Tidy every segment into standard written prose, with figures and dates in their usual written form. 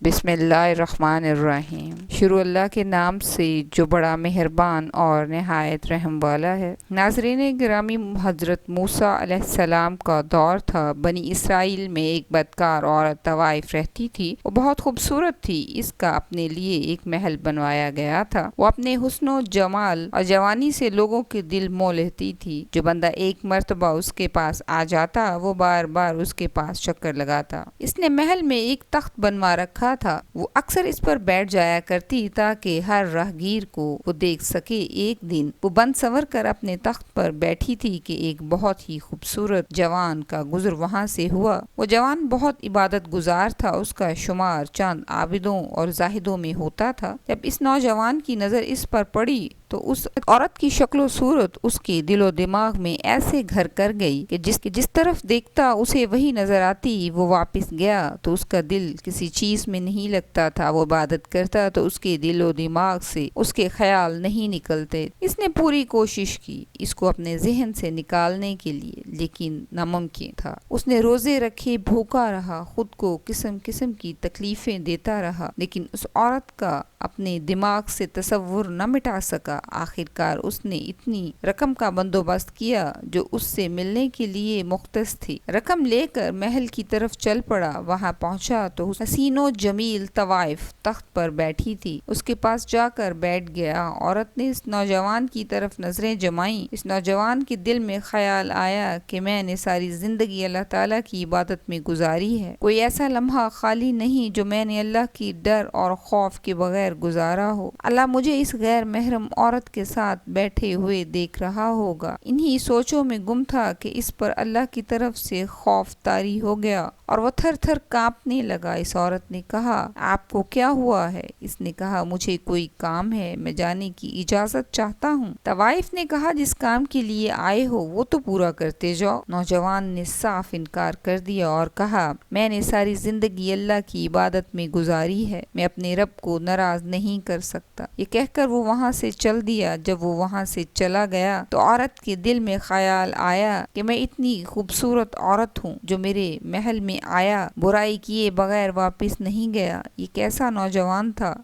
بسم اللہ الرحمن الرحیم۔ شروع اللہ کے نام سے جو بڑا مہربان اور نہایت رحم والا ہے۔ ناظرین گرامی، حضرت موسیٰ علیہ السلام کا دور تھا۔ بنی اسرائیل میں ایک بدکار عورت طوائف رہتی تھی۔ وہ بہت خوبصورت تھی۔ اس کا اپنے لیے ایک محل بنوایا گیا تھا۔ وہ اپنے حسن و جمال اور جوانی سے لوگوں کے دل موہ لیتی تھی۔ جو بندہ ایک مرتبہ اس کے پاس آ جاتا وہ بار بار اس کے پاس چکر لگاتا۔ اس نے محل میں ایک تخت بنوا رکھا تھا۔ وہ اکثر اس پر بیٹھ جایا کرتی تاکہ ہر راہگیر کو وہ دیکھ سکے۔ ایک دن وہ بند سنور کر اپنے تخت پر بیٹھی تھی کہ ایک بہت ہی خوبصورت جوان کا گزر وہاں سے ہوا۔ وہ جوان بہت عبادت گزار تھا۔ اس کا شمار چند عابدوں اور زاہدوں میں ہوتا تھا۔ جب اس نوجوان کی نظر اس پر پڑی تو اس عورت کی شکل و صورت اس کے دل و دماغ میں ایسے گھر کر گئی کہ جس طرف دیکھتا اسے وہی نظر آتی۔ وہ واپس گیا تو اس کا دل کسی چیز میں نہیں لگتا تھا۔ وہ عبادت کرتا تو اس کے دل و دماغ سے اس کے خیال نہیں نکلتے۔ اس نے پوری کوشش کی اس کو اپنے ذہن سے نکالنے کے لیے، لیکن ناممکن تھا۔ اس نے روزے رکھے، بھوکا رہا، خود کو قسم قسم کی تکلیفیں دیتا رہا، لیکن اس عورت کا اپنے دماغ سے تصور نہ مٹا سکا۔ آخرکار اس نے اتنی رقم کا بندوبست کیا جو اس سے ملنے کے لیے مختص تھی۔ رقم لے کر محل کی طرف چل پڑا۔ وہاں پہنچا تو حسین و جمیل طوائف تخت پر بیٹھی تھی۔ اس کے پاس جا کر بیٹھ گیا۔ عورت نے اس نوجوان کی طرف نظریں جمائیں۔ اس نوجوان کے دل میں خیال آیا کہ میں نے ساری زندگی اللہ تعالیٰ کی عبادت میں گزاری ہے۔ کوئی ایسا لمحہ خالی نہیں جو میں نے اللہ کی ڈر اور خوف کے بغیر گزارا ہو۔ اللہ مجھے اس غیر محرم عورت کے ساتھ بیٹھے ہوئے دیکھ رہا ہوگا۔ انہی سوچوں میں گم تھا کہ اس پر اللہ کی طرف سے خوف طاری ہو گیا اور وہ تھر تھر کانپنے لگا۔ اس عورت نے کہا، آپ کو کیا ہوا ہے؟ اس نے کہا، مجھے کوئی کام ہے، میں جانے کی اجازت چاہتا ہوں۔ طوائف نے کہا، جس کام کے لیے آئے ہو وہ تو پورا کرتے جاؤ۔ نوجوان نے صاف انکار کر دیا اور کہا، میں نے ساری زندگی اللہ کی عبادت میں گزاری ہے، میں اپنے رب کو ناراض نہیں کر سکتا۔ یہ کہہ کر وہ وہاں سے چل دیا۔ جب وہ وہاں سے چلا گیا تو عورت کے دل میں خیال آیا کہ میں اتنی خوبصورت عورت ہوں جو میرے محل میں آیا، برائی کیے بغیر واپس نہیں گیا۔ یہ کیسا نوجوان تھا؟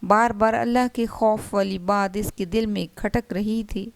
بار بار اللہ کے خوف والی بات اس کے دل میں کھٹک رہی تھی۔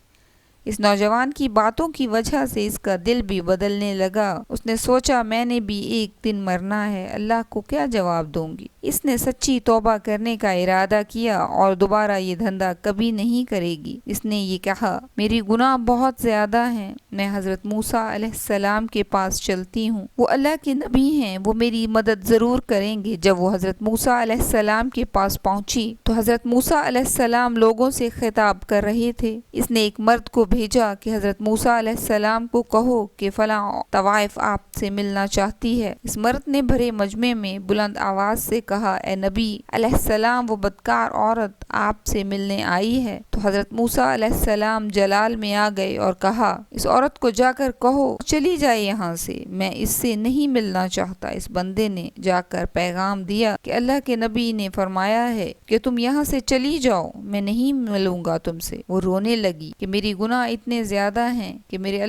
اس نوجوان کی باتوں کی وجہ سے اس کا دل بھی بدلنے لگا۔ اس نے سوچا، میں نے بھی ایک دن مرنا ہے، اللہ کو کیا جواب دوں گی؟ اس نے سچی توبہ کرنے کا ارادہ کیا اور دوبارہ یہ دھندا کبھی نہیں کرے گی۔ اس نے یہ کہا، میری گناہ بہت زیادہ ہیں، میں حضرت موسیٰ علیہ السلام کے پاس چلتی ہوں، وہ اللہ کے نبی ہیں، وہ میری مدد ضرور کریں گے۔ جب وہ حضرت موسیٰ علیہ السلام کے پاس پہنچی تو حضرت موسیٰ علیہ السلام لوگوں سے خطاب کر رہے تھے۔ اس نے ایک مرد کو بھیجا کہ حضرت موسیٰ علیہ السلام کو کہو کہ فلاں طوائف آپ سے ملنا چاہتی ہے۔ اس مرد نے بھرے مجمع میں بلند آواز سے کہا، اے نبی علیہ السلام، وہ بدکار عورت آپ سے ملنے آئی ہے۔ تو حضرت موسیٰ علیہ السلام جلال میں آ گئے اور کہا، اس عورت کو جا کر کہو چلی جائے یہاں سے، میں اس سے نہیں ملنا چاہتا۔ اس بندے نے جا کر پیغام دیا کہ اللہ کے نبی نے فرمایا ہے کہ تم یہاں سے چلی جاؤ، میں نہیں ملوں گا تم سے۔ وہ رونے لگی کہ میری گناہ اتنے زیادہ ہیں کہ میرے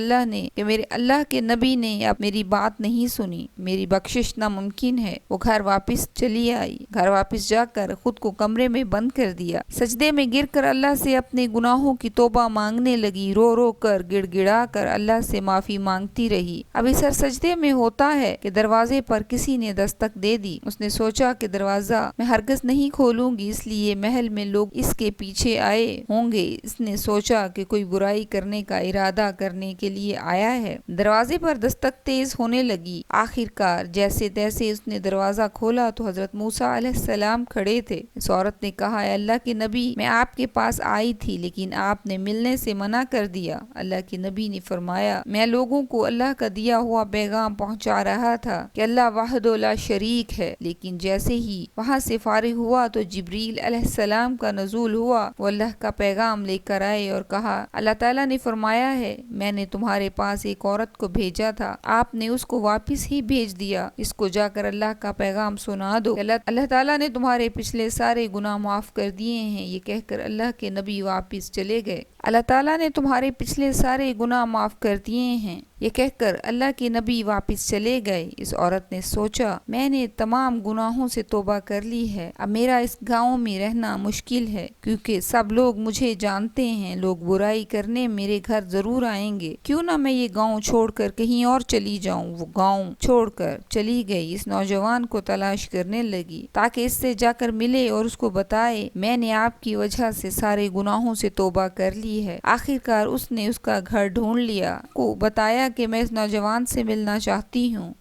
اللہ کے نبی نے اب میری بات نہیں سنی، میری بخشش ناممکن ہے۔ وہ گھر واپس چلی آئی۔ گھر واپس جا کر خود کو کمرے میں بند کر دیا۔ سجدے میں گر کر اللہ سے اپنے گناہوں کی توبہ مانگنے لگی۔ رو رو کر، گڑ گڑا کر اللہ سے معافی مانگتی رہی۔ ابھی سر سجدے میں ہوتا ہے کہ دروازے پر کسی نے دستک دے دی۔ اس نے سوچا کہ دروازہ میں ہرگز نہیں کھولوں گی، اس لیے محل میں لوگ اس کے پیچھے آئے ہوں گے۔ اس نے سوچا کہ کوئی برائی کرنے کا ارادہ کرنے کے لیے آیا ہے۔ دروازے پر دستک تیز ہونے لگی۔ آخرکار جیسے تیسے اس نے دروازہ کھولا تو حضرت موسیٰ علیہ السلام کھڑے تھے۔ اس عورت نے کہا، اے اللہ کے نبی، میں آپ کے پاس آئی تھی لیکن آپ نے ملنے سے منع کر دیا۔ اللہ کے نبی نے فرمایا، میں لوگوں کو اللہ کا دیا ہوا پیغام پہنچا رہا تھا کہ اللہ وحدہ لا شریک ہے، لیکن جیسے ہی وہاں سے فارغ ہوا تو جبریل علیہ السلام کا نزول ہوا۔ وہ اللہ کا پیغام لے کر آئے اور کہا، اللہ تعالیٰ نے فرمایا ہے، میں نے تمہارے پاس ایک عورت کو بھیجا تھا، آپ نے اس کو واپس ہی بھیج دیا، اس کو جا کر اللہ کا پیغام سنا دو۔ اللہ تعالیٰ نے تمہارے پچھلے سارے گناہ معاف کر دیے ہیں۔ یہ کہہ کر اللہ کے نبی واپس چلے گئے۔ اللہ تعالیٰ نے تمہارے پچھلے سارے گناہ معاف کر دیے ہیں۔ یہ کہہ کر اللہ کے نبی واپس چلے گئے۔ اس عورت نے سوچا میں نے تمام گناہوں سے توبہ کر لی ہے، اب میرا اس گاؤں میں رہنا مشکل ہے کیونکہ سب لوگ مجھے جانتے ہیں، لوگ برائی کرنے میرے گھر ضرور آئیں گے، کیوں نہ میں یہ گاؤں چھوڑ کر کہیں اور چلی جاؤں۔ وہ گاؤں چھوڑ کر چلی گئی، اس نوجوان کو تلاش کرنے لگی تاکہ اس سے جا کر ملے اور اس کو بتائے میں نے آپ کی وجہ سے سارے گناہوں سے توبہ کر لی ہے۔ آخر کار اس نے اس کا گھر ڈھونڈ لیا، کو بتایا کہ میں اس نوجوان سے ملنا چاہتی ہوں۔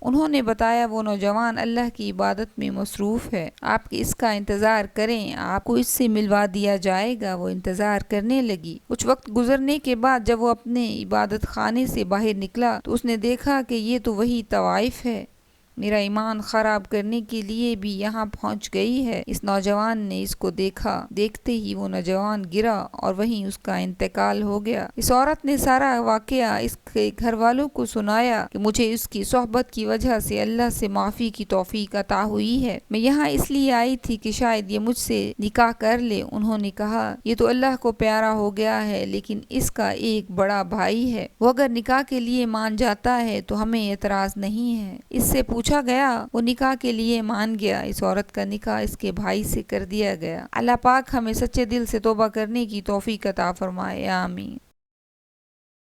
انہوں نے بتایا وہ نوجوان اللہ کی عبادت میں مصروف ہے، آپ اس کا انتظار کریں، آپ کو اس سے ملوا دیا جائے گا۔ وہ انتظار کرنے لگی۔ کچھ وقت گزرنے کے بعد جب وہ اپنے عبادت خانے سے باہر نکلا تو اس نے دیکھا کہ یہ تو وہی طوائف ہے، میرا ایمان خراب کرنے کے لیے بھی یہاں پہنچ گئی ہے۔ اس نوجوان نے اس کو دیکھا، دیکھتے ہی وہ نوجوان گرا اور وہیں اس کا انتقال ہو گیا۔ اس عورت نے سارا واقعہ اس کے گھر والوں کو سنایا کہ مجھے اس کی صحبت کی وجہ سے اللہ سے معافی کی توفیق عطا ہوئی ہے، میں یہاں اس لیے آئی تھی کہ شاید یہ مجھ سے نکاح کر لے۔ انہوں نے کہا یہ تو اللہ کو پیارا ہو گیا ہے، لیکن اس کا ایک بڑا بھائی ہے، وہ اگر نکاح کے لیے مان جاتا ہے تو ہمیں اعتراض نہیں ہے۔ اس سے پوچھا گیا، وہ نکاح کے لیے مان گیا۔ اس عورت کا نکاح اس کے بھائی سے کر دیا گیا۔ اللہ پاک ہمیں سچے دل سے توبہ کرنے کی توفیق عطا فرمائے، آمین۔